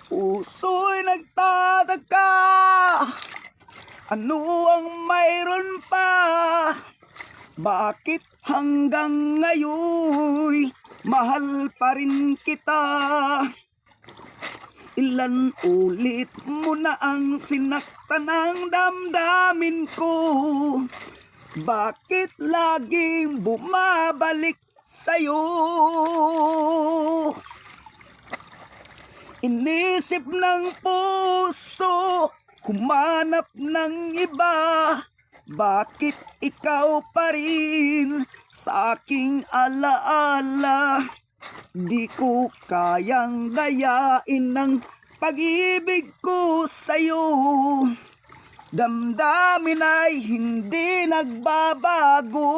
Puso'y nagtataka, ano ang mayroon pa? Bakit hanggang ngayon mahal pa rin kita? Ilan ulit mo na ang sinaktan ng damdamin ko? Bakit laging bumabalik sa'yo? Inisip ng puso, humanap ng iba. Bakit ikaw pa rin sa aking alaala? Di ko kayang dayain ng pag-ibig ko sa'yo. Damdamin ay hindi nagbabago.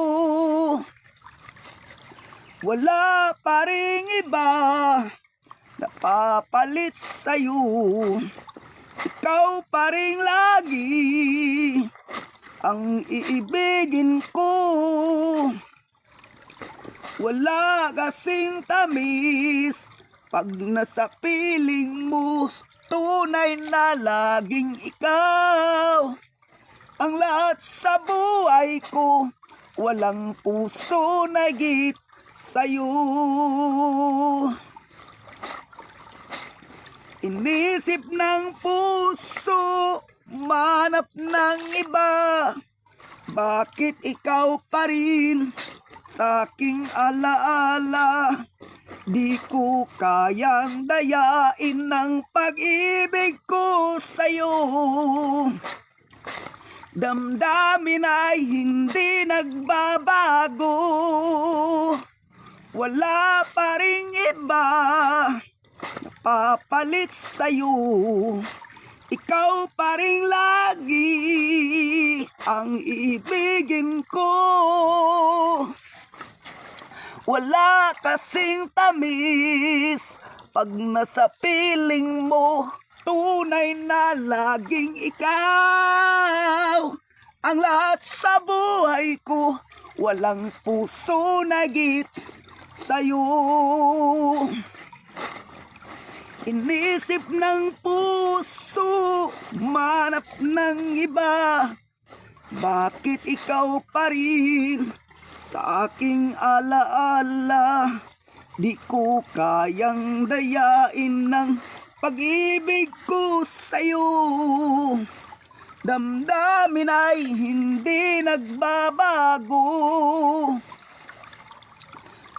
Wala pa ring iba napapalit sa'yo. Ikaw pa rin lagi ang iibigin ko. Wala kasing tamis pag nasa piling mo. Tunay na laging ikaw ang lahat sa buhay ko. Walang puso na higit sa'yo. Inisip ng puso, manap ng iba. Bakit ikaw pa rin sa aking alaala? Di ko kayang dayain ng pag-ibig ko sa'yo. Damdamin ay hindi nagbabago. Wala pa ring iba napapalit sa'yo. Ikaw pa rin lagi ang iibigin ko. Wala kasing tamis pag nasa piling mo. Tunay na laging ikaw ang lahat sa buhay ko. Walang puso na higit sa'yo. Inisip ng puso, manap ng iba. Bakit ikaw pa rin sa aking alaala? Di ko kayang dayain ng pag-ibig ko sa'yo. Damdamin ay hindi nagbabago.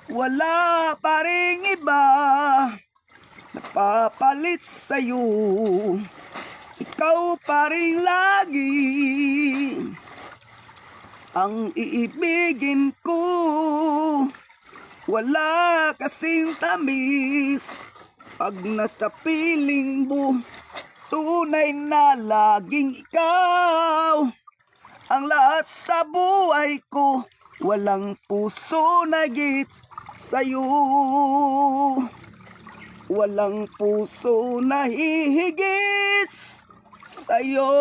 Wala pa ring iba napapalit sa'yo. Ikaw pa rin lagi ang iibigin ko. Wala kasing tamis pag nasa piling mo. Tunay na laging ikaw ang lahat sa buhay ko. Walang puso na higit sa'yo. Walang puso na hihigit sa'yo.